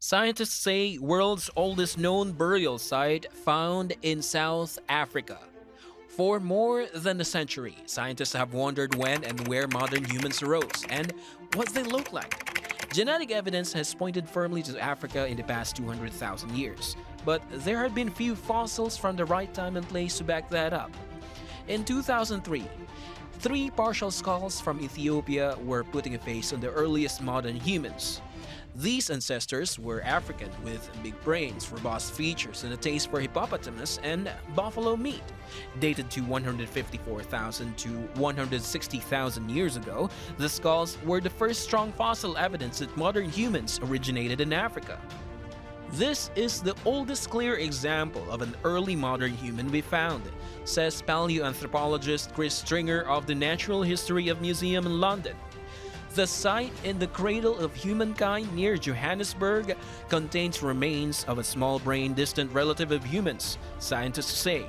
Scientists say world's oldest known burial site found in South Africa. For more than a century, scientists have wondered when and where modern humans arose and what they look like. Genetic evidence has pointed firmly to Africa in the past 200,000 years, but there have been few fossils from the right time and place to back that up. In 2003, three partial skulls from Ethiopia were putting a face on the earliest modern humans. These ancestors were African with big brains, robust features, and a taste for hippopotamus and buffalo meat. Dated to 154,000 to 160,000 years ago, the skulls were the first strong fossil evidence that modern humans originated in Africa. This is the oldest clear example of an early modern human we found, says paleoanthropologist Chris Stringer of the Natural History of Museum in London. The site in the Cradle of Humankind near Johannesburg contains remains of a small-brained distant relative of humans, scientists say.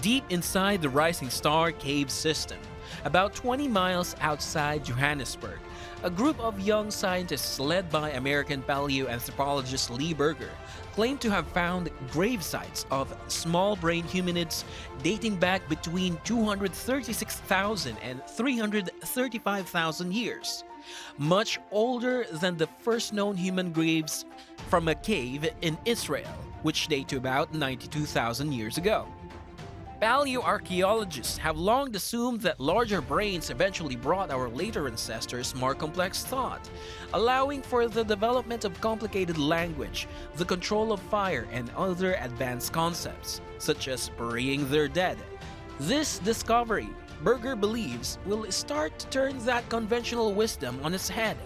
Deep inside the Rising Star cave system, about 20 miles outside Johannesburg, a group of young scientists led by American paleoanthropologist Lee Berger claim to have found grave sites of small-brained hominids dating back between 236,000 and 335,000 years, much older than the first known human graves from a cave in Israel, which date to about 92,000 years ago. Paleoarchaeologists have long assumed that larger brains eventually brought our later ancestors more complex thought, allowing for the development of complicated language, the control of fire, and other advanced concepts, such as burying their dead. This discovery, Berger believes, will start to turn that conventional wisdom on its head.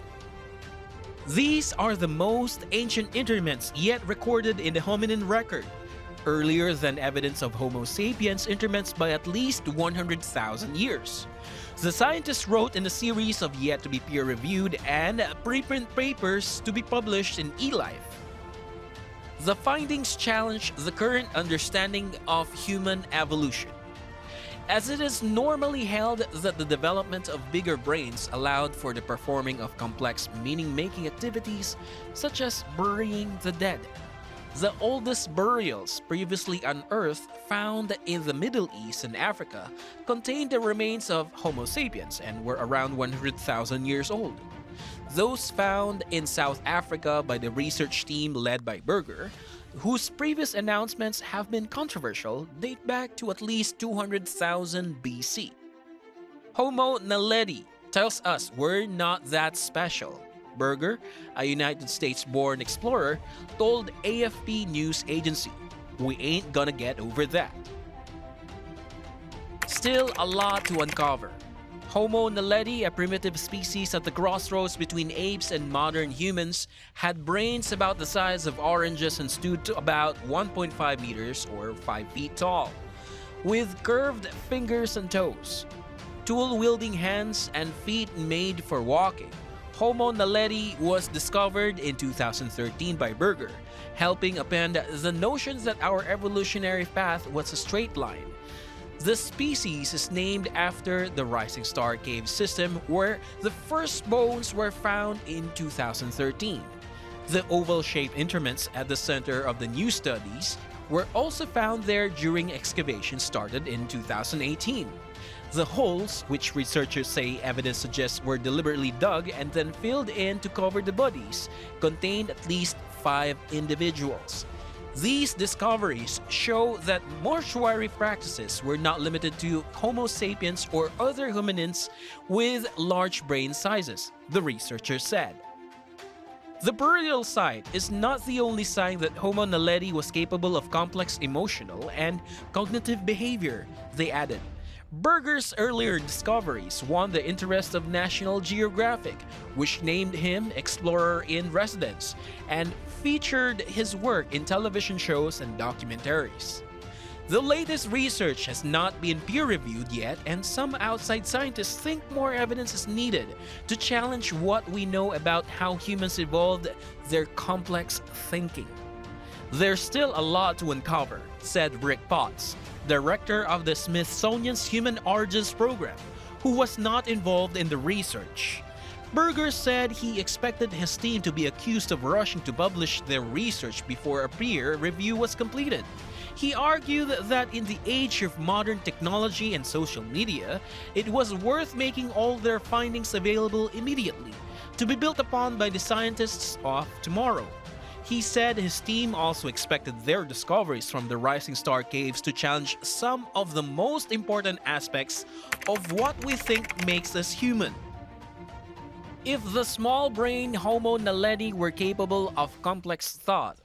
These are the most ancient interments yet recorded in the hominin record, earlier than evidence of Homo sapiens interments by at least 100,000 years. The scientists wrote in a series of yet to be peer-reviewed and preprint papers to be published in eLife. The findings challenge the current understanding of human evolution, as it is normally held that the development of bigger brains allowed for the performing of complex meaning-making activities such as burying the dead. The oldest burials previously unearthed found in the Middle East and Africa contained the remains of Homo sapiens and were around 100,000 years old. Those found in South Africa by the research team led by Berger, whose previous announcements have been controversial, date back to at least 200,000 BC. Homo naledi tells us we're not that special. Berger, a United States-born explorer, told AFP news agency, "We ain't gonna get over that." Still a lot to uncover. Homo naledi, a primitive species at the crossroads between apes and modern humans, had brains about the size of oranges and stood to about 1.5 meters or 5 feet tall, with curved fingers and toes, tool-wielding hands, and feet made for walking. Homo naledi was discovered in 2013 by Berger, helping append the notion that our evolutionary path was a straight line. The species is named after the Rising Star cave system where the first bones were found in 2013. The oval-shaped interments at the center of the new studies were also found there during excavations started in 2018. The holes, which researchers say evidence suggests were deliberately dug and then filled in to cover the bodies, contained at least 5 individuals. These discoveries show that mortuary practices were not limited to Homo sapiens or other hominins with large brain sizes, the researchers said. The burial site is not the only sign that Homo naledi was capable of complex emotional and cognitive behavior, they added. Berger's earlier discoveries won the interest of National Geographic, which named him Explorer in Residence and featured his work in television shows and documentaries. The latest research has not been peer-reviewed yet, and some outside scientists think more evidence is needed to challenge what we know about how humans evolved their complex thinking. There's still a lot to uncover, said Rick Potts, director of the Smithsonian's Human Origins Program, who was not involved in the research. Berger said he expected his team to be accused of rushing to publish their research before a peer review was completed. He argued that in the age of modern technology and social media, it was worth making all their findings available immediately, to be built upon by the scientists of tomorrow. He said his team also expected their discoveries from the Rising Star Caves to challenge some of the most important aspects of what we think makes us human. If the small-brained Homo naledi were capable of complex thought,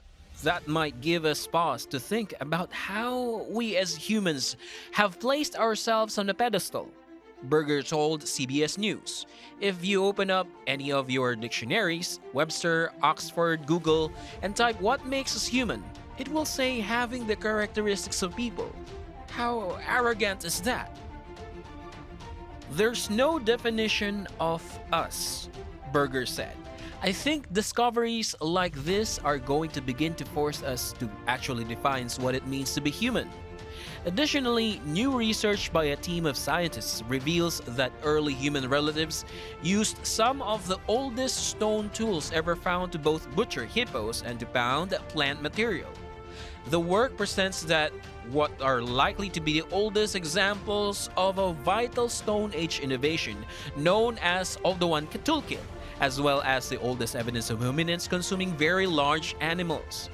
that might give us pause to think about how we as humans have placed ourselves on a pedestal. Berger told CBS News, if you open up any of your dictionaries, Webster, Oxford, Google, and type what makes us human, it will say having the characteristics of people. How arrogant is that? There's no definition of us, Berger said. I think discoveries like this are going to begin to force us to actually define what it means to be human. Additionally, new research by a team of scientists reveals that early human relatives used some of the oldest stone tools ever found to both butcher hippos and to pound plant material. The work presents that what are likely to be the oldest examples of a vital Stone Age innovation known as Oldowan toolkit, as well as the oldest evidence of hominids consuming very large animals.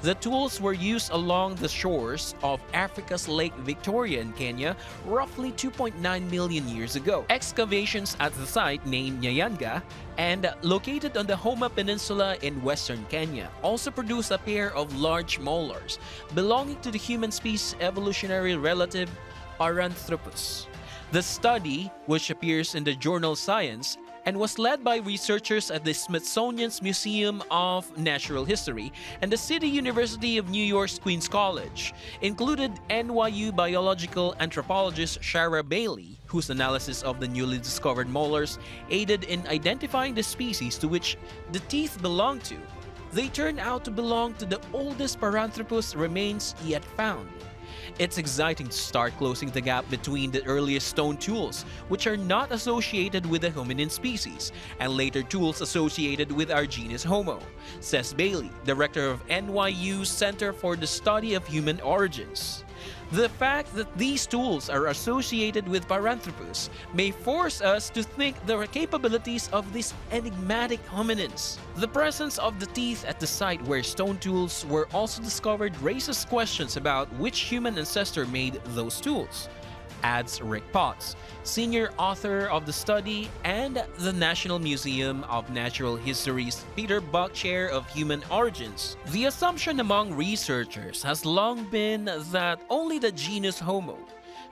The tools were used along the shores of Africa's Lake Victoria in Kenya roughly 2.9 million years ago. Excavations at the site named Nyayanga and located on the Homa Peninsula in western Kenya also produced a pair of large molars belonging to the human species' evolutionary relative Paranthropus. The study, which appears in the journal Science, and was led by researchers at the Smithsonian's Museum of Natural History and the City University of New York's Queens College, included NYU biological anthropologist Shara Bailey, whose analysis of the newly discovered molars aided in identifying the species to which the teeth belong to. They turned out to belong to the oldest Paranthropus remains yet found. It's exciting to start closing the gap between the earliest stone tools, which are not associated with the hominin species, and later tools associated with our genus Homo, says Bailey, director of NYU's Center for the Study of Human Origins. The fact that these tools are associated with Paranthropus may force us to think the capabilities of these enigmatic hominins. The presence of the teeth at the site where stone tools were also discovered raises questions about which human ancestor made those tools, adds Rick Potts, senior author of the study and the National Museum of Natural History's Peter Buck Chair of Human Origins. The assumption among researchers has long been that only the genus Homo,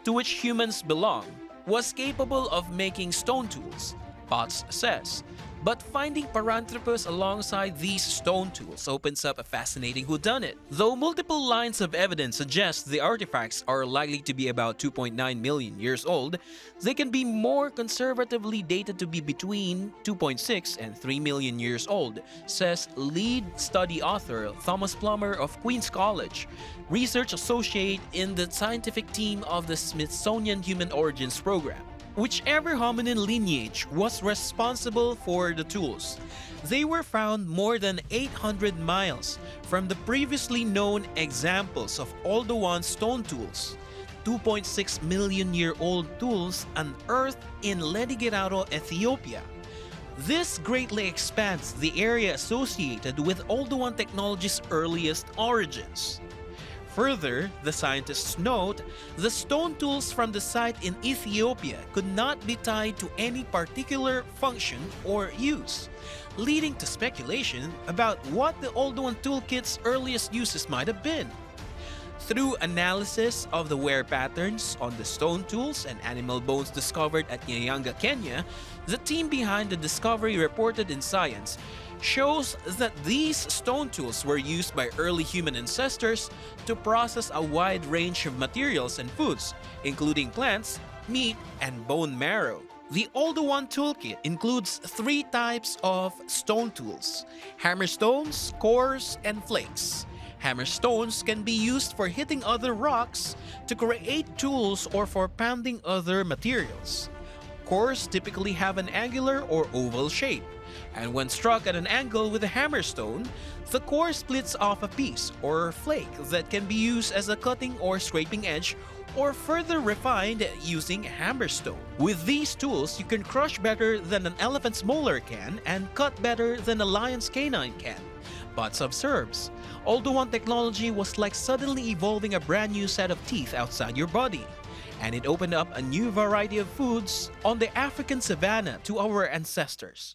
to which humans belong, was capable of making stone tools, Potts says. But finding Paranthropus alongside these stone tools opens up a fascinating whodunit. Though multiple lines of evidence suggest the artifacts are likely to be about 2.9 million years old, they can be more conservatively dated to be between 2.6 and 3 million years old, says lead study author Thomas Plummer of Queens College, research associate in the scientific team of the Smithsonian Human Origins Program. Whichever hominin lineage was responsible for the tools, they were found more than 800 miles from the previously known examples of Oldowan stone tools, 2.6 million year old tools unearthed in Ledigiraro, Ethiopia. This greatly expands the area associated with Oldowan technology's earliest origins. Further, the scientists note, the stone tools from the site in Ethiopia could not be tied to any particular function or use, leading to speculation about what the Oldowan toolkit's earliest uses might have been. Through analysis of the wear patterns on the stone tools and animal bones discovered at Nyayanga, Kenya, the team behind the discovery reported in Science shows that these stone tools were used by early human ancestors to process a wide range of materials and foods, including plants, meat, and bone marrow. The Oldowan toolkit includes 3 types of stone tools: hammerstones, cores, and flakes. Hammerstones can be used for hitting other rocks to create tools or for pounding other materials. cores typically have an angular or oval shape, and when struck at an angle with a hammerstone, the core splits off a piece or flake that can be used as a cutting or scraping edge or further refined using hammerstone. With these tools, you can crush better than an elephant's molar can and cut better than a lion's canine can. But observes, although one technology was like suddenly evolving a brand new set of teeth outside your body, and it opened up a new variety of foods on the African savanna to our ancestors.